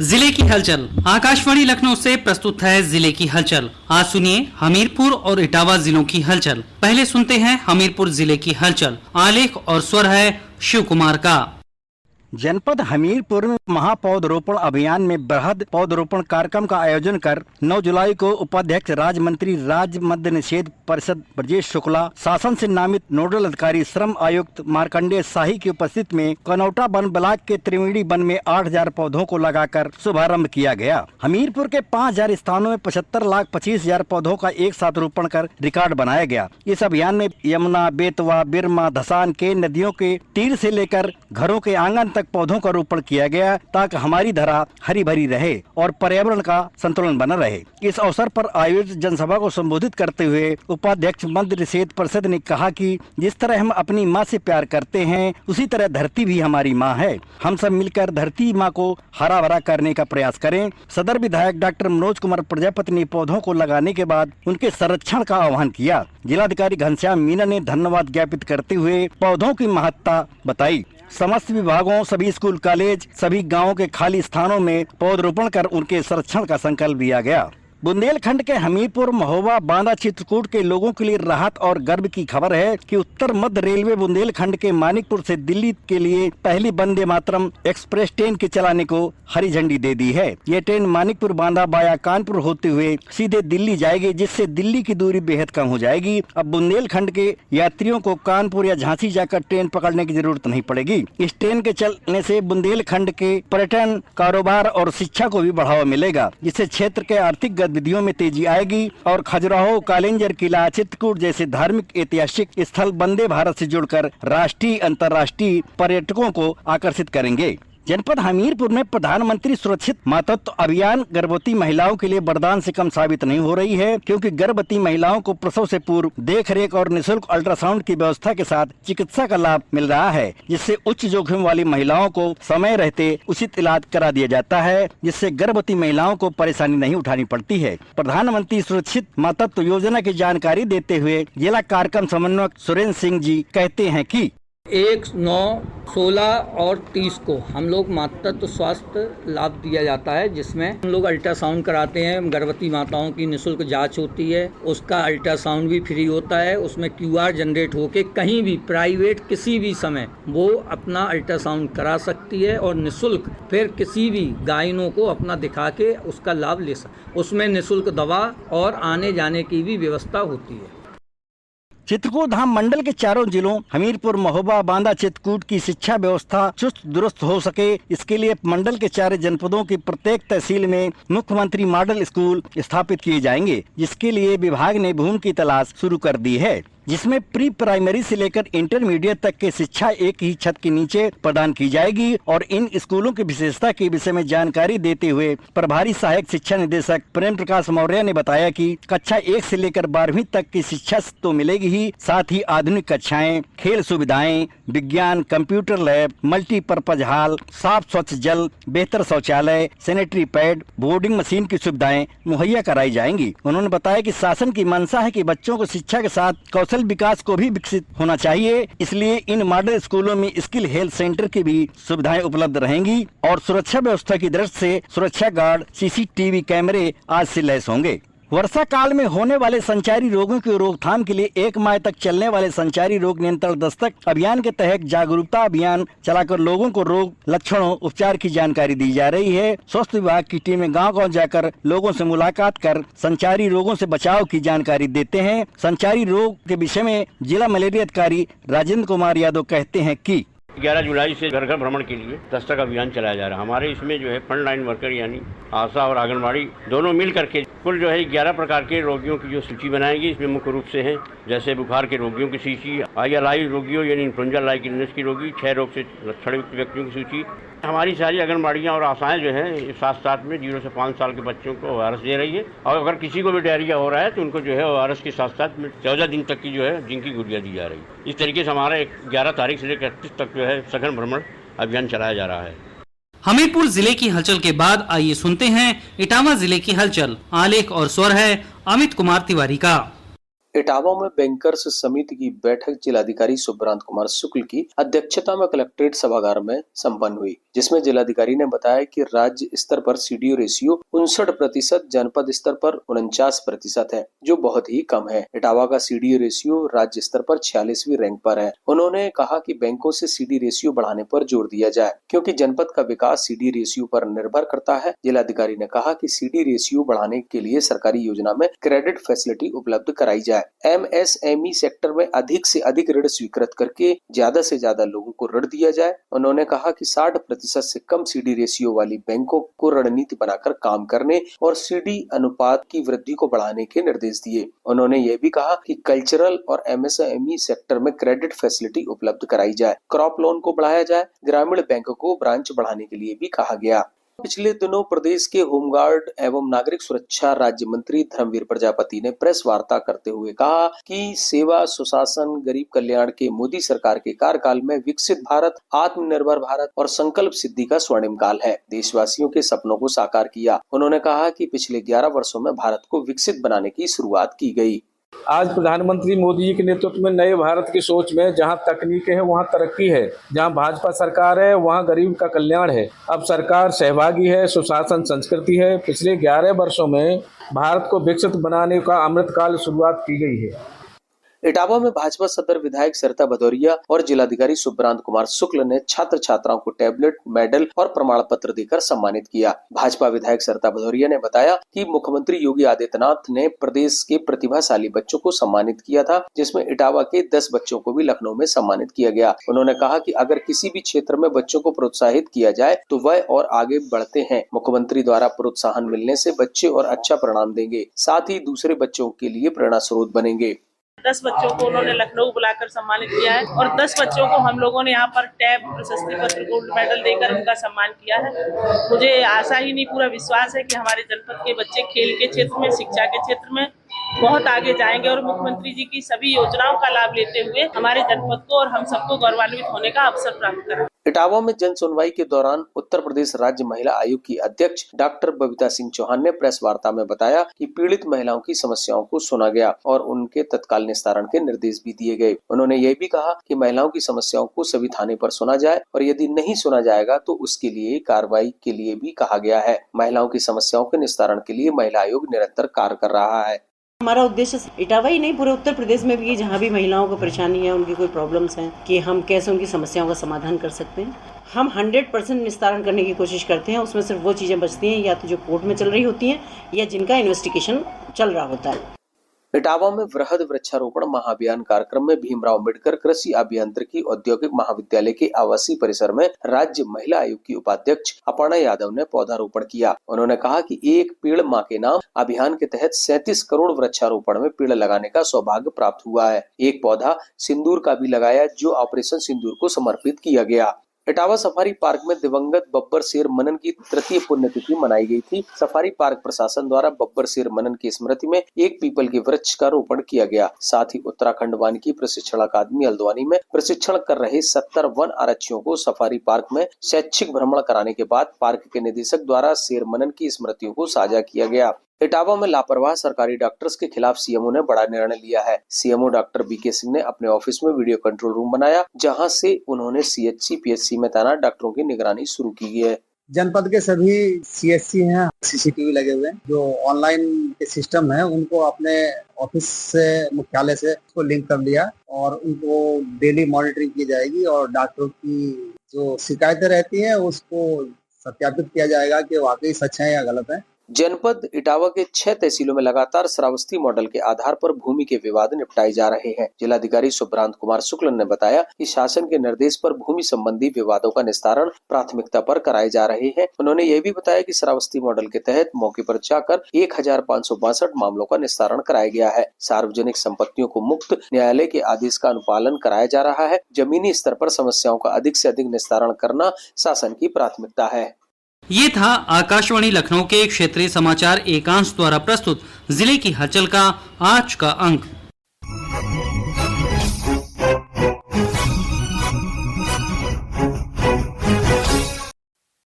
जिले की हलचल। आकाशवाणी लखनऊ से प्रस्तुत है जिले की हलचल। आज सुनिए हमीरपुर और इटावा जिलों की हलचल। पहले सुनते हैं हमीरपुर जिले की हलचल। आलेख और स्वर है शिव कुमार का। जनपद हमीरपुर में महापौधरोपण अभियान में बृहद पौधरोपण कार्यक्रम का आयोजन कर 9 जुलाई को उपाध्यक्ष राज्य मंत्री राज्य मद्य निषेध परिषद ब्रजेश शुक्ला, शासन से नामित नोडल अधिकारी श्रम आयुक्त मार्कंडेय शाही की उपस्थिति में कनौटा वन ब्लॉक के त्रिवेणी वन में 8,000 पौधों को लगाकर शुभारंभ किया गया। हमीरपुर के 5,000 स्थानों में 75,25,000 पौधों का एक साथ रोपण कर रिकॉर्ड बनाया गया। इस अभियान में यमुना, बेतवा, बिरमा, धसान के नदियों के तीर से लेकर घरों के आंगन तक पौधों का रोपण किया गया ताकि हमारी धरा हरी भरी रहे और पर्यावरण का संतुलन बना रहे। इस अवसर पर आयोजित जनसभा को संबोधित करते हुए उपाध्यक्ष मद्य निषेध परिषद ने कहा कि जिस तरह हम अपनी माँ से प्यार करते हैं उसी तरह धरती भी हमारी माँ है। हम सब मिलकर धरती माँ को हरा भरा करने का प्रयास करें। सदर विधायक डॉक्टर मनोज कुमार प्रजापति ने पौधों को लगाने के बाद उनके संरक्षण का आह्वान किया। जिलाधिकारी घनश्याम मीना ने धन्यवाद ज्ञापित करते हुए पौधों की महत्ता बताई। समस्त विभागों, सभी स्कूल कॉलेज, सभी गांवों के खाली स्थानों में पौधरोपण कर उनके संरक्षण का संकल्प लिया गया। बुंदेलखंड के हमीरपुर, महोबा, बांदा, चित्रकूट के लोगों के लिए राहत और गर्व की खबर है कि उत्तर मध्य रेलवे बुंदेलखंड के मानिकपुर से दिल्ली के लिए पहली वंदे मातरम एक्सप्रेस ट्रेन के चलाने को हरी झंडी दे दी है। ये ट्रेन मानिकपुर, बांदा वाया कानपुर होते हुए सीधे दिल्ली जाएगी, जिससे दिल्ली की दूरी बेहद कम हो जाएगी। अब बुंदेलखंड के यात्रियों को कानपुर या झांसी जाकर ट्रेन पकड़ने की जरूरत नहीं पड़ेगी। इस ट्रेन के चलने से बुंदेलखंड के पर्यटन, कारोबार और शिक्षा को भी बढ़ावा मिलेगा, जिससे क्षेत्र के आर्थिक गतिविधियों में तेजी आएगी और खजुराहो, कालिंजर किला, चित्रकूट जैसे धार्मिक ऐतिहासिक स्थल वंदे भारत से जुड़कर राष्ट्रीय अंतर्राष्ट्रीय पर्यटकों को आकर्षित करेंगे। जनपद हमीरपुर में प्रधानमंत्री सुरक्षित मातृत्व अभियान गर्भवती महिलाओं के लिए वरदान से कम साबित नहीं हो रही है, क्योंकि गर्भवती महिलाओं को प्रसव से पूर्व देख रेख और निःशुल्क अल्ट्रासाउंड की व्यवस्था के साथ चिकित्सा का लाभ मिल रहा है, जिससे उच्च जोखिम वाली महिलाओं को समय रहते उचित इलाज करा दिया जाता है, जिससे गर्भवती महिलाओं को परेशानी नहीं उठानी पड़ती है। प्रधानमंत्री सुरक्षित मातृत्व योजना की जानकारी देते हुए जिला कार्यक्रम समन्वयक सुरेंद्र सिंह जी कहते हैं कि 1, 9, 16 और 30 को हम लोग मातृत्व स्वास्थ्य लाभ दिया जाता है, जिसमें हम लोग अल्ट्रासाउंड कराते हैं। गर्भवती माताओं की निःशुल्क जांच होती है, उसका अल्ट्रासाउंड भी फ्री होता है। उसमें QR जनरेट होके कहीं भी प्राइवेट किसी भी समय वो अपना अल्ट्रासाउंड करा सकती है और निःशुल्क फिर किसी भी गायनों को अपना दिखा के उसका लाभ ले सकती। उसमें निःशुल्क दवा और आने जाने की भी व्यवस्था होती है। चित्रकूट धाम मंडल के चारों जिलों हमीरपुर, महोबा, बांदा, चित्रकूट की शिक्षा व्यवस्था चुस्त दुरुस्त हो सके, इसके लिए मंडल के 4 जनपदों की प्रत्येक तहसील में मुख्यमंत्री मॉडल स्कूल स्थापित किए जाएंगे, जिसके लिए विभाग ने भूमि की तलाश शुरू कर दी है, जिसमें प्री प्राइमरी से लेकर इंटरमीडिएट तक की शिक्षा एक ही छत के नीचे प्रदान की जाएगी। और इन स्कूलों की विशेषता के विषय में जानकारी देते हुए प्रभारी सहायक शिक्षा निदेशक प्रेम प्रकाश मौर्य ने बताया कि कक्षा 1 से लेकर 12वीं तक की शिक्षा तो मिलेगी ही, साथ ही आधुनिक कक्षाएं, खेल सुविधाएं, विज्ञान, कंप्यूटर लैब, मल्टीपर्पज हॉल, साफ स्वच्छ जल, बेहतर शौचालय, सैनिटरी पैड, बोर्डिंग मशीन की सुविधाएं मुहैया कराई जाएंगी। उन्होंने बताया कि शासन की मंशा है कि बच्चों को शिक्षा के साथ कौशल विकास को भी विकसित होना चाहिए, इसलिए इन मॉडल स्कूलों में स्किल हेल्थ सेंटर की भी सुविधाएं उपलब्ध रहेंगी और सुरक्षा व्यवस्था की दृष्टि से सुरक्षा गार्ड, CCTV कैमरे आज से लैस होंगे। वर्षा काल में होने वाले संचारी रोगों की रोकथाम के लिए 1 माह तक चलने वाले संचारी रोग नियंत्रण दस्तक अभियान के तहत जागरूकता अभियान चलाकर लोगों को रोग लक्षणों, उपचार की जानकारी दी जा रही है। स्वास्थ्य विभाग की टीमें गांव-गांव जाकर लोगों से मुलाकात कर संचारी रोगों से बचाव की जानकारी देते हैं। संचारी रोग के विषय में जिला मलेरिया अधिकारी राजेंद्र कुमार यादव कहते हैं कि 11 जुलाई से घर घर भ्रमण के लिए दस्तक अभियान चलाया जा रहा है। हमारे इसमें जो है फ्रंट लाइन वर्कर यानी आशा और आंगनबाड़ी दोनों मिल करके कुल जो है 11 प्रकार के रोगियों की जो सूची बनाएगी। इसमें मुख्य रूप से हैं जैसे बुखार के रोगियों की सूची, ILI रोगियों यानी इन्फ्लुएंजा लाइक इलनेस की रोगी, 6 रोग से लक्षण युक्त व्यक्तियों की सूची। हमारी सारी आंगनबाड़ियाँ और आशाएं जो हैं साथ साथ में 0 से 5 साल के बच्चों को ORS दे रही है, और अगर किसी को भी डायरिया हो रहा है तो उनको जो है ORS के साथ साथ में 14 दिन तक की जो है जिंक की गुड़िया दी जा रही है। इस तरीके से हमारा 11 तारीख से लेकर 31 तक जो है सघन भ्रमण अभियान चलाया जा रहा है। हमीरपुर जिले की हलचल के बाद आइए सुनते हैं इटावा जिले की हलचल। आलेख और स्वर है अमित कुमार तिवारी का। इटावा में बैंकर्स समिति की बैठक जिलाधिकारी सुब्रांत कुमार शुक्ल की अध्यक्षता में कलेक्ट्रेट सभागार में संपन्न हुई, जिसमें जिलाधिकारी ने बताया कि राज्य स्तर पर सीडीओ रेशियो 59%, जनपद स्तर पर 49% है, जो बहुत ही कम है। इटावा का सीडीओ रेशियो राज्य स्तर पर 46वीं रैंक पर है। उन्होंने कहा कि बैंकों से सीडी रेशियो बढ़ाने पर जोर दिया जाए, क्योंकि जनपद का विकास सीडी रेशियो पर निर्भर करता है। जिलाधिकारी ने कहा कि सीडी रेशियो बढ़ाने के लिए सरकारी योजना में क्रेडिट फैसिलिटी उपलब्ध कराई जाए। एमएसएमई सेक्टर में अधिक से अधिक ऋण स्वीकृत करके ज्यादा से ज्यादा लोगों को ऋण दिया जाए। उन्होंने कहा कि 60% से कम सीडी रेशियो वाली बैंकों को रणनीति बनाकर काम करने और सीडी अनुपात की वृद्धि को बढ़ाने के निर्देश दिए। उन्होंने ये भी कहा कि कल्चरल और एमएसएमई सेक्टर में क्रेडिट फैसिलिटी उपलब्ध कराई जाए, क्रॉप लोन को बढ़ाया जाए, ग्रामीण बैंक को ब्रांच बढ़ाने के लिए भी कहा गया। पिछले दिनों प्रदेश के होमगार्ड एवं नागरिक सुरक्षा राज्य मंत्री धर्मवीर प्रजापति ने प्रेस वार्ता करते हुए कहा कि सेवा, सुशासन, गरीब कल्याण के मोदी सरकार के कार्यकाल में विकसित भारत, आत्मनिर्भर भारत और संकल्प सिद्धि का स्वर्णिम काल है। देशवासियों के सपनों को साकार किया। उन्होंने कहा कि पिछले 11 वर्षों में भारत को विकसित बनाने की शुरुआत की गई। आज प्रधानमंत्री मोदी जी के नेतृत्व में नए भारत की सोच में जहां तकनीकें है वहां तरक्की है, जहां भाजपा सरकार है वहां गरीब का कल्याण है। अब सरकार सहभागी है, सुशासन संस्कृति है। पिछले 11 वर्षों में भारत को विकसित बनाने का अमृतकाल शुरुआत की गई है। इटावा में भाजपा सदर विधायक सरिता भदौरिया और जिलाधिकारी सुब्रांत कुमार शुक्ल ने छात्र छात्राओं को टैबलेट, मेडल और प्रमाण पत्र देकर सम्मानित किया। भाजपा विधायक सरिता भदौरिया ने बताया कि मुख्यमंत्री योगी आदित्यनाथ ने प्रदेश के प्रतिभाशाली बच्चों को सम्मानित किया था, जिसमें इटावा के 10 बच्चों को भी लखनऊ में सम्मानित किया गया। उन्होंने कहा कि अगर किसी भी क्षेत्र में बच्चों को प्रोत्साहित किया जाए तो वह और आगे बढ़ते हैं। मुख्यमंत्री द्वारा प्रोत्साहन मिलने से बच्चे और अच्छा परिणाम देंगे, साथ ही दूसरे बच्चों के लिए प्रेरणा स्रोत बनेंगे। 10 बच्चों को उन्होंने लखनऊ बुलाकर सम्मानित किया है और 10 बच्चों को हम लोगों ने यहाँ पर टैब, प्रशस्ति पत्र, गोल्ड मेडल देकर उनका सम्मान किया है। मुझे आशा ही नहीं, पूरा विश्वास है कि हमारे जनपद के बच्चे खेल के क्षेत्र में, शिक्षा के क्षेत्र में बहुत आगे जाएंगे और मुख्यमंत्री जी की सभी योजनाओं का लाभ लेते हुए हमारे जनपद को और हम सबको गौरवान्वित होने का अवसर प्राप्त करें। इटावा में जन सुनवाई के दौरान उत्तर प्रदेश राज्य महिला आयोग की अध्यक्ष डॉक्टर बबीता सिंह चौहान ने प्रेस वार्ता में बताया कि पीड़ित महिलाओं की समस्याओं को सुना गया और उनके तत्काल निस्तारण के निर्देश भी दिए गए। उन्होंने ये भी कहा कि महिलाओं की समस्याओं को सभी थाने पर सुना जाए और यदि नहीं सुना जाएगा तो उसके लिए कार्रवाई के लिए भी कहा गया है। महिलाओं की समस्याओं के निस्तारण के लिए महिला आयोग निरंतर कार्य कर रहा है। हमारा उद्देश्य इटावा ही नहीं, पूरे उत्तर प्रदेश में भी जहाँ भी महिलाओं को परेशानी है, उनकी कोई प्रॉब्लम्स हैं, कि हम कैसे उनकी समस्याओं का समाधान कर सकते हैं। हम 100% निस्तारण करने की कोशिश करते हैं। उसमें सिर्फ वो चीज़ें बचती हैं या तो जो कोर्ट में चल रही होती हैं या जिनका इन्वेस्टिगेशन चल रहा होता है। इटावा में वृहद वृक्षारोपण महाअभियान कार्यक्रम में भीमराव अम्बेडकर कृषि अभियांत्रिकी औद्योगिक महाविद्यालय के आवासीय परिसर में राज्य महिला आयोग की उपाध्यक्ष अपर्णा यादव ने पौधारोपण किया। उन्होंने कहा कि एक पेड़ मां के नाम अभियान के तहत 37 करोड़ वृक्षारोपण में पेड़ लगाने का सौभाग्य प्राप्त हुआ है। एक पौधा सिंदूर का भी लगाया, जो ऑपरेशन सिंदूर को समर्पित किया गया। इटावा सफारी पार्क में दिवंगत बब्बर शेर मनन की तृतीय पुण्यतिथि मनाई गई थी। सफारी पार्क प्रशासन द्वारा बब्बर शेर मनन की स्मृति में एक पीपल के वृक्ष का रोपण किया गया। साथ ही उत्तराखंड वानिकी प्रशिक्षण अकादमी हल्द्वानी में प्रशिक्षण कर रहे 70 वन आरक्षियों को सफारी पार्क में शैक्षिक भ्रमण कराने के बाद पार्क के निदेशक द्वारा शेर मनन की स्मृतियों को साझा किया गया। इटावा में लापरवाह सरकारी डॉक्टर्स के खिलाफ सीएमओ ने बड़ा निर्णय लिया है। सीएमओ डॉक्टर बीके सिंह ने अपने ऑफिस में वीडियो कंट्रोल रूम बनाया, जहां से उन्होंने सीएचसी, पीएचसी में तैनात डॉक्टरों की निगरानी शुरू की है। जनपद के सभी सीएचसी हैं, सीसीटीवी लगे हुए हैं। जो ऑनलाइन के सिस्टम है उनको अपने ऑफिस से, मुख्यालय से उसको लिंक कर लिया और उनको डेली मॉनिटरिंग की जाएगी और डॉक्टरों की जो शिकायतें रहती हैं उसको सत्यापित किया जाएगा कि वाकई सच है या गलत है। जनपद इटावा के 6 तहसीलों में लगातार श्रावस्ती मॉडल के आधार पर भूमि के विवाद निपटाए जा रहे हैं। जिलाधिकारी सुब्रांत कुमार शुक्ल ने बताया कि शासन के निर्देश पर भूमि संबंधी विवादों का निस्तारण प्राथमिकता पर कराए जा रहे हैं। उन्होंने ये भी बताया कि श्रावस्ती मॉडल के तहत मौके पर जाकर 1562 मामलों का निस्तारण कराया गया है। सार्वजनिक संपत्तियों को मुक्त न्यायालय के आदेश का अनुपालन कराया जा रहा है। जमीनी स्तर पर समस्याओं का अधिक से अधिक निस्तारण करना शासन की प्राथमिकता है। ये था आकाशवाणी लखनऊ के क्षेत्रीय समाचार एकांश द्वारा प्रस्तुत जिले की हलचल का आज का अंक।